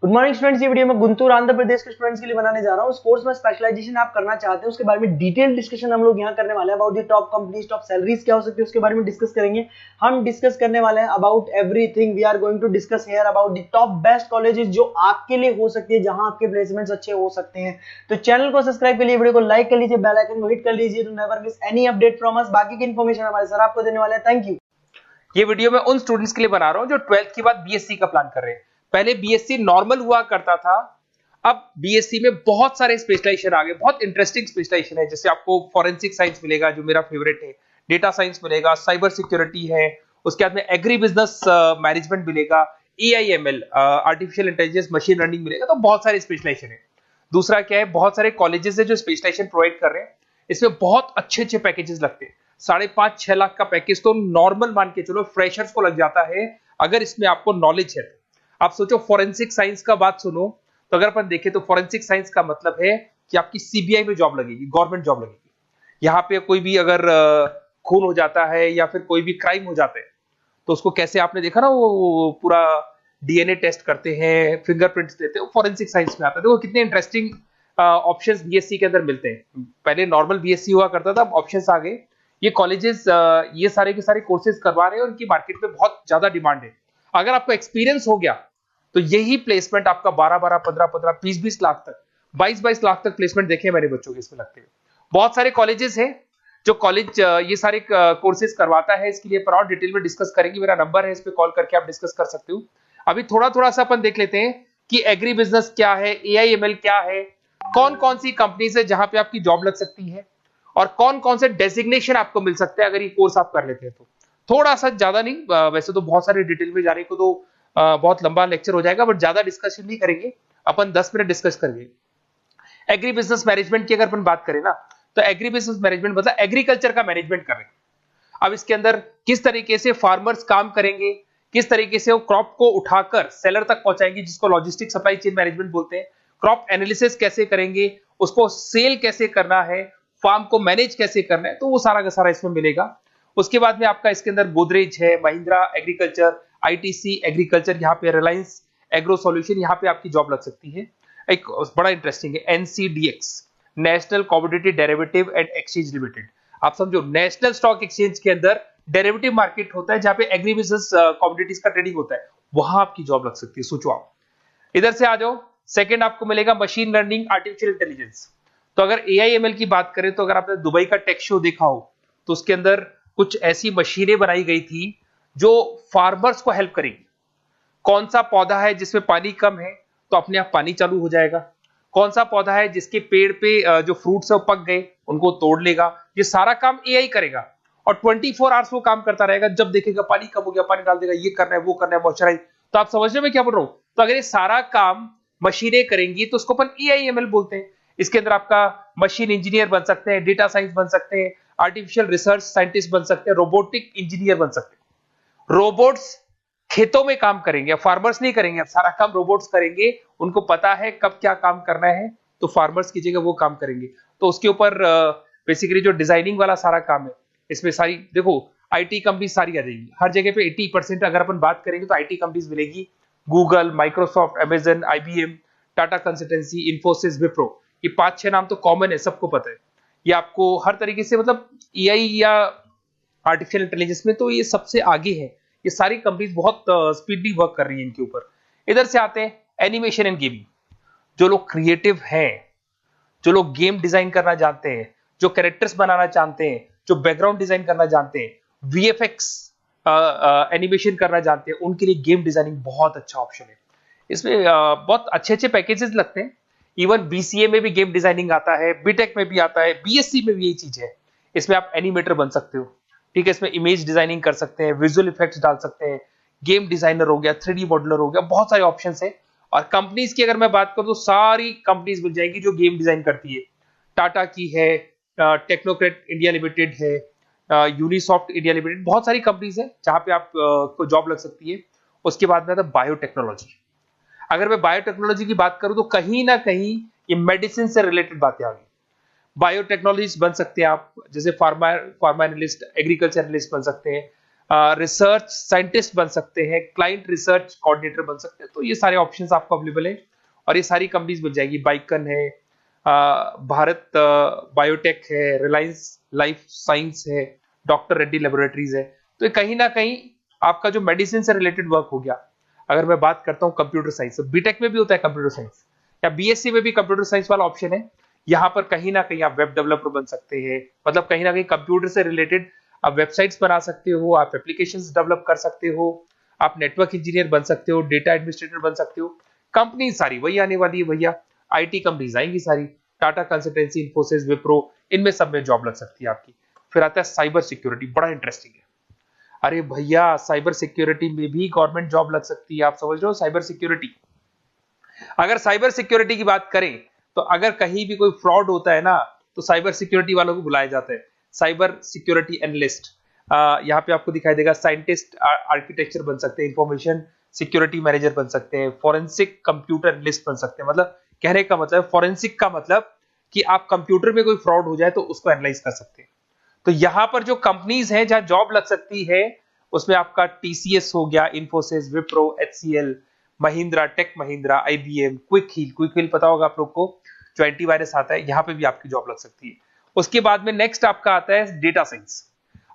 Good morning students. ये video मैं गुंटूर आंध्र प्रदेश के स्टूडेंट्स के लिए बनाने जा रहा हूँ। कोर्स में स्पेशलाइजेशन आप करना चाहते हैं उसके बारे में डिटेल डिस्कशन हम लोग यहाँ करने वाले हैं। About the top companies, top salaries क्या हो सकती है उसके बारे में डिस्कस करेंगे। हम डिस्कस करने वाले हैं about everything. We are going to discuss here about the top best colleges जो आपके लिए हो सकती है, जहां आपके प्लेसमेंट्स अच्छे हो सकते हैं। तो चैनल को सब्सक्राइब कर लीजिए, वीडियो को लाइक कर लीजिए, बेल आइकन को हिट कर लीजिए to never miss any update from us. बाकी की इन्फॉर्मेशन हमारे सर आपको देने वाले हैं। Thank you. ये वीडियो मैं उन स्टूडेंट्स के लिए बना रहा हूं जो 12th के बाद बीएससी का प्लान कर रहे हैं। पहले बीएससी नॉर्मल हुआ करता था, अब बीएससी में बहुत सारे स्पेशलाइजेशन आ गए, बहुत इंटरेस्टिंग स्पेशलाइजेशन है। जैसे आपको फॉरेंसिक साइंस मिलेगा जो मेरा फेवरेट है, डेटा साइंस मिलेगा, साइबर सिक्योरिटी है, उसके बाद में एग्री बिजनेस मैनेजमेंट मिलेगा, AIML artificial intelligence, machine learning मिलेगा। तो बहुत सारे स्पेशलाइजेशन है। दूसरा क्या है, बहुत सारे कॉलेजेस है जो स्पेशलाइजेशन प्रोवाइड कर रहे हैं। इसमें बहुत अच्छे अच्छे पैकेजेस लगते हैं। 5.5-6 लाख का पैकेज तो नॉर्मल मान के चलो फ्रेशर्स को लग जाता है, अगर इसमें आपको नॉलेज है तो। आप सोचो फॉरेंसिक साइंस का बात सुनो, तो अगर अपन देखें तो फॉरेंसिक साइंस का मतलब है कि आपकी सीबीआई में जॉब लगेगी, गवर्नमेंट जॉब लगेगी। यहाँ पे कोई भी अगर खून हो जाता है या फिर कोई भी क्राइम हो जाता है तो उसको कैसे, आपने देखा ना वो पूरा डीएनए टेस्ट करते हैं, फिंगरप्रिंट्स लेते हैं, वो फॉरेंसिक साइंस में आता है। देखो कितने इंटरेस्टिंग ऑप्शंस बीएससी के अंदर मिलते हैं। पहले नॉर्मल बीएससी हुआ करता था, अब ऑप्शंस आ गए। ये कॉलेजेस ये सारे के सारे कोर्सेज करवा रहे हैं और उनकी मार्केट में बहुत ज्यादा डिमांड है। अगर आपको एक्सपीरियंस हो गया तो यही प्लेसमेंट आपका 12-12, 15-15, 20-20 लाख तक, 22-22 लाख तक प्लेसमेंट देखे मैंने बच्चों के इसमें लगते हैं। बहुत सारे कॉलेजेस हैं जो कॉलेज ये सारे कोर्सेज करवाता है। इसके लिए पर और डिटेल में डिस्कस करेंगे। मेरा नंबर है, इस पे कॉल करके आप डिस्कस कर सकते हो। अभी थोड़ा थोड़ा सा अपन देख लेते हैं कि एग्री बिजनेस क्या है, एआईएमएल क्या है, कौन कौन सी कंपनीज है जहां पे आपकी जॉब लग सकती है, और कौन कौन से डेजिग्नेशन आपको मिल सकते हैं अगर ये कोर्स आप कर लेते हैं तो। थोड़ा सा, ज्यादा नहीं, वैसे तो बहुत सारे डिटेल में जाने को तो बहुत लंबा लेक्चर हो जाएगा, बट ज्यादा डिस्कशन नहीं करेंगे अपन, 10 मिनट डिस्कस करेंगे। एग्री बिजनेस मैनेजमेंट की अगर अपन बात करें ना, तो एग्री बिजनेस मैनेजमेंट मतलब एग्रीकल्चर का मैनेजमेंट कर रहे हैं। अब इसके अंदर किस तरीके से फार्मर्स काम करेंगे, किस तरीके से वो क्रॉप को उठाकर सेलर तक पहुंचाएंगे, जिसको लॉजिस्टिक सप्लाई चेन मैनेजमेंट बोलते हैं। क्रॉप एनालिसिस कैसे करेंगे, उसको सेल कैसे करना है, फार्म को मैनेज कैसे करना है, तो वो सारा का सारा इसमें मिलेगा। उसके बाद में आपका इसके अंदर गोदरेज है, महिंद्रा एग्रीकल्चर, आईटीसी एग्रीकल्चर, यहाँ पे रिलायंस एग्रो सॉल्यूशन, यहाँ पे आपकी जॉब लग सकती है। एक बड़ा इंटरेस्टिंग है NCDEX, national commodity derivative and exchange limited. आप समझो नेशनल स्टॉक एक्सचेंज के अंदर डेरिवेटिव मार्केट होता है जहां पे एग्री बिजनेस कमोडिटीज का ट्रेडिंग होता है, वहां आपकी जॉब लग सकती है। सोचो आप इधर से आ जाओ। सेकंड आपको मिलेगा मशीन लर्निंग, आर्टिफिशियल इंटेलिजेंस। तो अगर एआईएमएल की बात करें तो अगर आपने दुबई का टेक शो देखा हो तो उसके अंदर कुछ ऐसी मशीनें बनाई गई थी जो फार्मर्स को हेल्प करेंगी। कौन सा पौधा है जिसमें पानी कम है तो अपने आप पानी चालू हो जाएगा, कौन सा पौधा है जिसके पेड़ पे जो फ्रूट्स है वो पक गए उनको तोड़ लेगा, ये सारा काम एआई करेगा। और 24 आवर्स वो काम करता रहेगा, जब देखेगा पानी कम हो गया पानी डाल देगा, ये करना है वो करना है, मॉइस्चराइज। तो आप समझ रहे हो मैं क्या बोल रहा हूं। तो अगर ये सारा काम मशीनें करेंगी तो उसको अपन एआईएमएल बोलते हैं। इसके अंदर आपका मशीन इंजीनियर बन सकते हैं, डेटा साइंस बन सकते हैं, आर्टिफिशियल रिसर्च साइंटिस्ट बन सकते हैं, रोबोटिक इंजीनियर बन सकते हैं। रोबोट्स खेतों में काम करेंगे, फार्मर्स नहीं करेंगे, अब सारा काम रोबोट्स करेंगे। उनको पता है कब क्या काम करना है, तो फार्मर्स की जगह वो काम करेंगे। तो उसके ऊपर बेसिकली जो डिजाइनिंग वाला सारा काम है, इसमें सारी देखो आईटी कंपनी सारी आ जाएगी। हर जगह पे 80% अगर अपन बात करेंगे तो आईटी कंपनीज मिलेगी। Google, Microsoft, Amazon, IBM, Tata consultancy, Infosys, Wipro, ये 5-6 नाम तो कॉमन है, सबको पता है। ये आपको हर तरीके से, मतलब एआई या आर्टिफिशियल इंटेलिजेंस में तो ये सबसे आगे है। ये सारी कंपनीज बहुत स्पीडली वर्क कर रही है इनके ऊपर। इधर से आते हैं एनिमेशन एंड गेमिंग। जो लोग क्रिएटिव हैं, जो लोग गेम डिजाइन करना जानते हैं, जो कैरेक्टर्स बनाना चाहते हैं, जो बैकग्राउंड डिजाइन करना जानते हैं, वीएफएक्स एनिमेशन करना जानते हैं, उनके लिए गेम डिजाइनिंग बहुत अच्छा ऑप्शन है। इसमें बहुत अच्छे अच्छे पैकेजेस लगते हैं। इवन बीसीए में भी गेम डिजाइनिंग आता है, बीटेक में भी आता है, बीएससी में भी यही चीज है। इसमें आप एनिमेटर बन सकते हो, ठीक है। इसमें इमेज डिजाइनिंग कर सकते हैं, विजुअल इफेक्ट्स डाल सकते हैं, गेम डिजाइनर हो गया, 3D मॉडलर हो गया, बहुत सारे ऑप्शंस हैं। और कंपनीज की अगर मैं बात करूं तो सारी कंपनीज मिल जाएंगी जो गेम डिजाइन करती है। टाटा की है, टेक्नोक्रेट इंडिया लिमिटेड है, यूनिसॉफ्ट इंडिया लिमिटेड, बहुत सारी कंपनीज है जहां पे आप को जॉब लग सकती है। उसके बाद में आता है बायोटेक्नोलॉजी। अगर मैं बायोटेक्नोलॉजी की बात करूं तो कहीं ना कहीं ये मेडिसिन से रिलेटेड बातें आ गई। बायोटेक्नोलॉजिस्ट बन सकते हैं आप, जैसे फार्मा एनालिस्ट, एग्रीकल्चर एनालिस्ट बन सकते हैं, रिसर्च साइंटिस्ट बन सकते हैं, क्लाइंट रिसर्च कोऑर्डिनेटर बन सकते हैं। तो ये सारे ऑप्शंस आपको अवेलेबल है और ये सारी कंपनीज मिल जाएगी। बाइकन है, भारत बायोटेक है, रिलायंस लाइफ साइंस है, डॉक्टर रेड्डी लेबोरेटरीज है। तो ये कहीं ना कहीं आपका जो मेडिसिन से रिलेटेड वर्क हो गया। अगर मैं बात करता हूँ कंप्यूटर साइंस, बीटेक में भी होता है कंप्यूटर साइंस, या बीएससी में भी कंप्यूटर साइंस वाला ऑप्शन है। यहाँ पर कहीं ना कहीं आप वेब डेवलपर बन सकते हैं, मतलब कहीं ना कहीं कंप्यूटर से रिलेटेड आप वेबसाइट्स बना सकते हो, आप एप्लीकेशंस डेवलप कर सकते हो, आप नेटवर्क इंजीनियर बन सकते हो, डेटा एडमिनिस्ट्रेटर बन सकते हो। कंपनी सारी वही आने वाली है भैया, आईटी कंपनीज आएंगी सारी, टाटा कंसल्टेंसी, इन्फोसिस, विप्रो, इनमें सब में जॉब लग सकती है आपकी। फिर आता है साइबर सिक्योरिटी, बड़ा इंटरेस्टिंग है। अरे भैया साइबर सिक्योरिटी में भी गवर्नमेंट जॉब लग सकती है। आप समझ रहे हो साइबर सिक्योरिटी? अगर साइबर सिक्योरिटी की बात करें तो अगर कहीं भी कोई फ्रॉड होता है ना, तो साइबर सिक्योरिटी वालों को बुलाया जाता है साइबर सिक्योरिटी एनालिस्ट। यहाँ पे आपको दिखाई देगा साइंटिस्ट, आर्किटेक्चर बन सकते हैं, इंफॉर्मेशन सिक्योरिटी मैनेजर बन सकते हैं, फॉरेंसिक कंप्यूटर एनालिस्ट बन सकते हैं। मतलब कहने का मतलब, फॉरेंसिक का मतलब कि आप कंप्यूटर में कोई फ्रॉड हो जाए तो उसको एनालाइज कर सकते हैं। तो यहाँ पर जो कंपनीज हैं जहां जॉब लग सकती है, उसमें आपका टीसीएस हो गया, Infosys, Wipro, HCL, Mahindra, Tech Mahindra, IBM, Quick Heal पता होगा आप लोग को, जो एंटीवायरस आता है, यहाँ पे भी आपकी जॉब लग सकती है। उसके बाद में नेक्स्ट आपका आता है डेटा साइंस।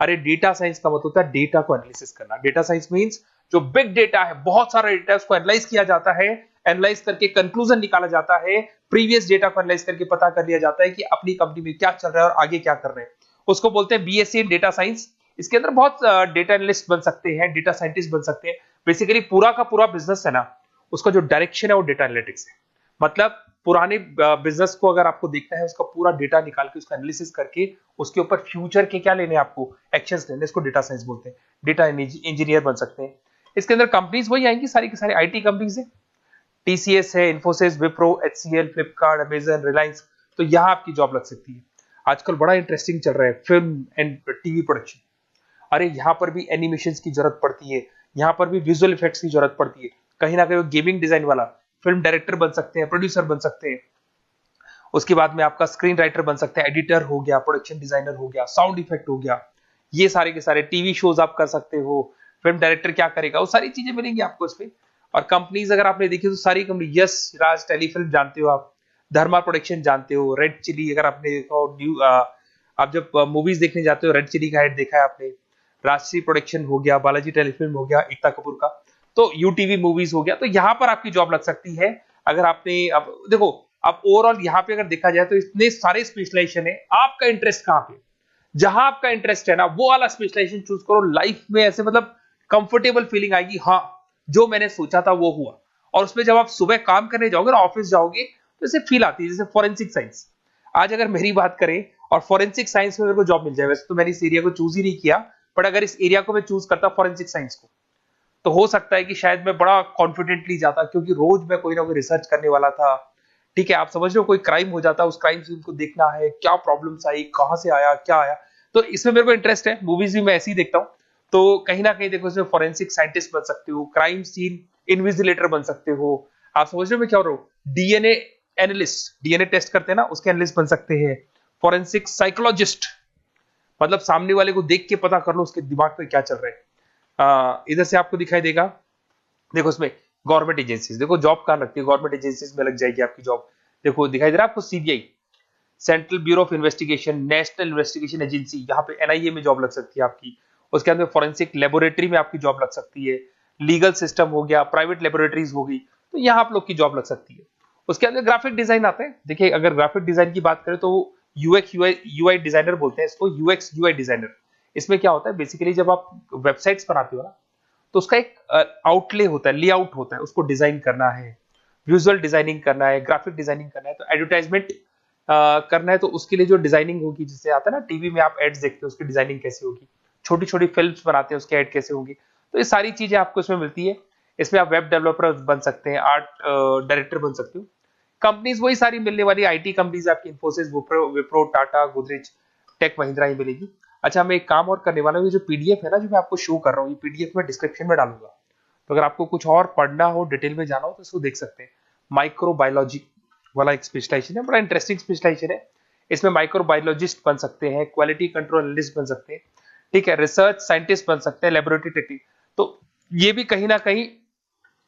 अरे डेटा साइंस का मतलब होता है डेटा को एनालिसिस करना। डेटा साइंस मींस जो बिग डेटा है, बहुत सारा डेटा है, उसको एनालाइज किया जाता है, एनालाइज करके कंक्लूजन निकाला जाता है, प्रीवियस डेटा को एनालाइज करके पता कर लिया जाता है कि अपनी कंपनी में क्या चल रहा है और आगे क्या कर रहे हैं। उसको बोलते हैं बीएससी इन डेटा साइंस। इसके अंदर बहुत डेटा एनालिस्ट बन सकते हैं, डेटा साइंटिस्ट बन सकते हैं। बेसिकली पूरा का पूरा बिजनेस है ना, उसका जो डायरेक्शन है वो डेटा एनालिटिक्स है। मतलब पुराने बिजनेस को अगर आपको देखना है, उसका पूरा डेटा निकाल के उसका एनालिसिस करके उसके ऊपर फ्यूचर के क्या लेने, आपको एक्शंस लेने, इसको डेटा साइंस बोलते हैं। डेटा इंजीनियर बन सकते हैं। इसके अंदर कंपनीज वही आएंगी, सारी की सारी आईटी कंपनीज है, टीसीएस है, इन्फोसिस, विप्रो, एचसीएल, फ्लिपकार्ट, अमेजन, रिलायंस। तो यहाँ आपकी जॉब लग सकती है। आजकल बड़ा इंटरेस्टिंग चल रहा है फिल्म एंड टीवी प्रोडक्शन। अरे यहाँ पर भी एनिमेशन की जरूरत पड़ती है, यहाँ पर भी विजुअल इफेक्ट्स की जरूरत पड़ती है। कहीं ना कहीं गेमिंग डिजाइन वाला फिल्म डायरेक्टर बन सकते हैं, प्रोड्यूसर बन सकते हैं। उसके बाद में आपका स्क्रीन राइटर बन सकते हैं, एडिटर हो गया, प्रोडक्शन डिजाइनर हो गया, साउंड इफेक्ट हो गया। ये सारे के सारे टीवी शोज आप कर सकते हो। फिल्म डायरेक्टर क्या करेगा, वो सारी चीजें मिलेंगी आपको इसमें। और कंपनीज अगर आपने देखी तो सारी कंपनी, यस राज टेलीफिल्म जानते हो आप, धर्मा प्रोडक्शन जानते हो, रेड चिली अगर आपने देखा, आप जब मूवीज देखने जाते हो रेड चिली का एड देखा है आपने, राजश्री प्रोडक्शन हो गया, बालाजी टेलीफिल्म हो गया, एकता कपूर का, तो यूटीवी मूवीज हो गया। तो यहाँ पर आपकी जॉब लग सकती है। अगर आपने, अब देखो, अब ओवरऑल यहाँ पे अगर देखा जाए तो इतने सारे स्पेशलाइजेशन है, आपका इंटरेस्ट कहाँ पे, जहां आपका इंटरेस्ट है ना, वो वाला स्पेशलाइजेशन चूज करो। लाइफ में ऐसे मतलब कंफर्टेबल फीलिंग आएगी, हाँ जो मैंने सोचा था वो हुआ। और उसमें जब आप सुबह काम करने जाओगे ना, ऑफिस जाओगे, तो ऐसे फील आती है जैसे फॉरेंसिक साइंस। आज अगर मेरी बात करें और फॉरेंसिक साइंस में मेरे को जॉब मिल जाए, वैसे तो मैंने इस एरिया को चूज ही नहीं किया, बट अगर इस एरिया को मैं चूज करता फॉरेंसिक साइंस को, तो हो सकता है कि शायद मैं बड़ा कॉन्फिडेंटली जाता, क्योंकि रोज मैं कोई ना कोई रिसर्च करने वाला था। ठीक है, आप समझ रहे हो, कोई क्राइम हो जाता, उस क्राइम सीन को देखना है, क्या प्रॉब्लम्स आई, कहां से आया, क्या आया। तो इसमें मेरे को इंटरेस्ट है, मूवीज भी मैं ऐसे ही देखता हूँ। तो कहीं ना कहीं देखो, इसमें फॉरेंसिक साइंटिस्ट बन सकते हो, क्राइम सीन इन्विजिलेटर बन सकते हो। आप समझ रहे हो मैं क्या हो रहा हूँ, डीएनए एनालिस्ट, डीएनए टेस्ट करते हैं ना, उसके एनालिस्ट बन सकते हैं। फॉरेंसिक साइकोलॉजिस्ट, मतलब सामने वाले को देख के पता कर लो उसके दिमाग में क्या चल रहा है। इधर से आपको दिखाई देगा, देखो इसमें गवर्नमेंट एजेंसीज, देखो जॉब कहां लगती है, गवर्नमेंट एजेंसीज में लग जाएगी आपकी जॉब। देखो दिखाई दे रहा है आपको, CBI, central bureau of investigation, national investigation agency, यहाँ पे एनआईए में जॉब लग सकती है आपकी। उसके अंदर फॉरेंसिक लेबोरेटरी में आपकी जॉब लग सकती है। लीगल सिस्टम हो गया, प्राइवेट लेबोरेटरीज हो गई, तो यहाँ आप लोग की जॉब लग सकती है। उसके अंदर ग्राफिक डिजाइन आता है। देखिए अगर ग्राफिक डिजाइन की बात करें तो यूएक्स यूआई डिजाइनर बोलते हैं इसको, यूएक्स यूआई डिजाइनर। इसमें क्या होता है, बेसिकली जब आप वेबसाइट्स बनाते हो ना, तो उसका एक आउटले होता है, लेआउट होता है, उसको डिजाइन करना है, विजुअल डिजाइनिंग करना है, ग्राफिक डिजाइनिंग करना है, तो एडवर्टाइजमेंट करना है, तो उसके लिए जो डिजाइनिंग होगी, जिससे आता है ना टीवी में आप एड्स देखते हो, उसकी डिजाइनिंग कैसे होगी, छोटी छोटी फिल्म्स बनाते हैं उसके एड कैसे होंगे, तो ये सारी चीजें आपको इसमें मिलती है। इसमें आप वेब डेवलपर बन सकते हैं, आर्ट डायरेक्टर बन सकते हो। कंपनीज वही सारी मिलने वाली आईटी कंपनीज आपकी, इन्फोसिस, विप्रो, टाटा, गोदरेज, टेक महिंद्रा ही मिलेगी। अच्छा, मैं एक काम और करने वाला हूँ, ये जो पीडीएफ है ना जो मैं आपको शो कर रहा हूँ, ये पीडीएफ में डिस्क्रिप्शन में डालूंगा, तो अगर आपको कुछ और पढ़ना हो, डिटेल में जाना हो, तो इसको देख सकते हैं। माइक्रोबायोलॉजी वाला एक स्पेशलाइजेशन है, बड़ा इंटरेस्टिंग स्पेशलाइजेशन है। इसमें माइक्रोबायोलॉजिस्ट बन सकते हैं, क्वालिटी कंट्रोल एनालिस्ट बन सकते हैं, ठीक है, रिसर्च साइंटिस्ट बन सकते हैं, लेबोरेटरी टेक्निक। तो ये भी कहीं ना कहीं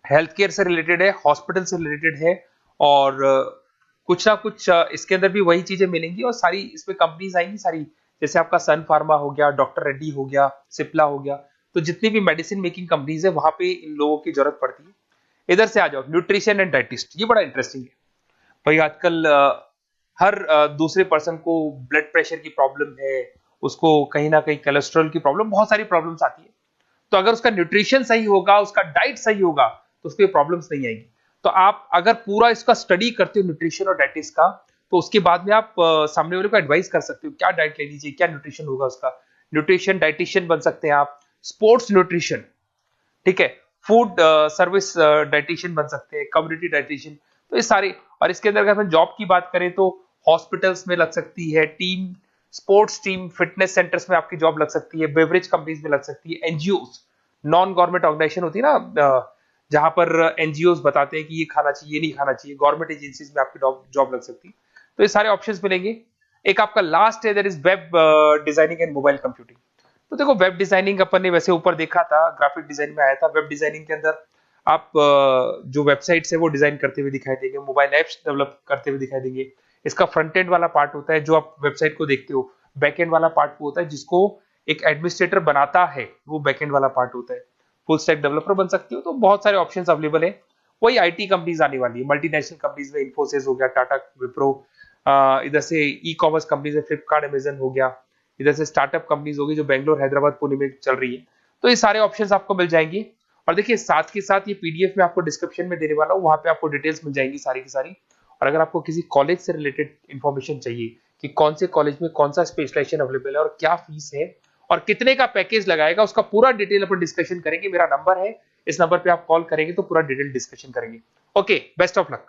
हेल्थ केयर से रिलेटेड है, हॉस्पिटल से रिलेटेड है, और कुछ ना कुछ इसके अंदर भी वही चीजें मिलेंगी, और सारी इसमें कंपनीज आएंगी सारी, जैसे आपका सन फार्मा हो गया, डॉक्टर रेड्डी हो गया, सिप्ला हो गया। तो जितनी भी मेडिसिन मेकिंग कंपनीज है वहां पे इन लोगों की जरूरत पड़ती है। इधर से आ जाओ, न्यूट्रिशन एंड डाइटिस्ट, ये बड़ा इंटरेस्टिंग है भाई। आजकल हर दूसरे पर्सन को ब्लड प्रेशर की प्रॉब्लम है, उसको कहीं ना कहीं कोलेस्ट्रॉल की प्रॉब्लम, बहुत सारी प्रॉब्लम्स आती है। तो अगर उसका न्यूट्रिशन सही होगा, उसका डाइट सही होगा, तो उसको प्रॉब्लम्स नहीं आएगी। तो आप अगर पूरा इसका स्टडी करते हो न्यूट्रिशन और डाइटिस का, तो उसके बाद में आप सामने वाले को एडवाइस कर सकते हो क्या डाइट लेनी चाहिए, क्या न्यूट्रिशन होगा उसका। न्यूट्रिशन डाइटिशियन बन सकते हैं आप, स्पोर्ट्स न्यूट्रिशन, ठीक है, फूड सर्विस डाइटिशियन बन सकते हैं, कम्युनिटी डाइटिशियन। तो ये सारे, और इसके अंदर अगर हम जॉब की बात करें तो हॉस्पिटल्स में लग सकती है, team sports team fitness centres में आपकी जॉब लग सकती है, बेवरेज कंपनीज में लग सकती है, एनजीओस नॉन गवर्नमेंट ऑर्गेनाइजेशन होती है ना, जहां पर एनजीओस बताते हैं कि ये खाना चाहिए, ये नहीं खाना चाहिए, गवर्नमेंट एजेंसीज में आपकी जॉब लग सकती है। तो ये सारे ऑप्शंस मिलेंगे। एक आपका लास्ट है, that is web designing and mobile computing. तो देखो, वेब डिजाइनिंग अपन ने वैसे ऊपर देखा था, ग्राफिक डिजाइन में आया था। वेब डिजाइनिंग के अंदर आप जो वेबसाइट्स है वो डिजाइन करते हुए दिखाई देंगे, मोबाइल एप्स डेवलप करते हुए दिखाई देंगे। इसका फ्रंट एंड वाला पार्ट होता है जो आप वेबसाइट को देखते हो, बैक एंड वाला पार्ट वो होता है जिसको एक एडमिनिस्ट्रेटर बनाता है, वो बैक एंड वाला पार्ट होता है। फुल स्टैक डेवलपर बन सकते हो। तो बहुत सारे ऑप्शंस अवेलेबल है। वही आईटी कंपनीज आने वाली है, मल्टीनेशनल कंपनीज में इन्फोसिस हो गया, टाटा, विप्रो, इधर से ई कॉमर्स कंपनीज में फ्लिपकार्ट, अमेजन हो गया, इधर से स्टार्टअप कंपनीज होगी जो बेंगलोर, हैदराबाद, पुणे में चल रही है। तो ये सारे ऑप्शंस आपको मिल जाएंगे। और देखिए, साथ के साथ ये पीडीएफ में आपको डिस्क्रिप्शन में देने वाला हूँ, वहां पे आपको डिटेल्स मिल जाएंगी सारी की सारी। और अगर आपको किसी कॉलेज से रिलेटेड इंफॉर्मेशन चाहिए कि कौन से कॉलेज में कौन सा स्पेशलाइजेशन अवेलेबल है और क्या फीस है और कितने का पैकेज लगाएगा, उसका पूरा डिटेल अपन डिस्कशन करेंगे। मेरा नंबर है, इस नंबर पे आप कॉल करेंगे तो पूरा डिटेल डिस्कशन करेंगे। Okay, best of luck.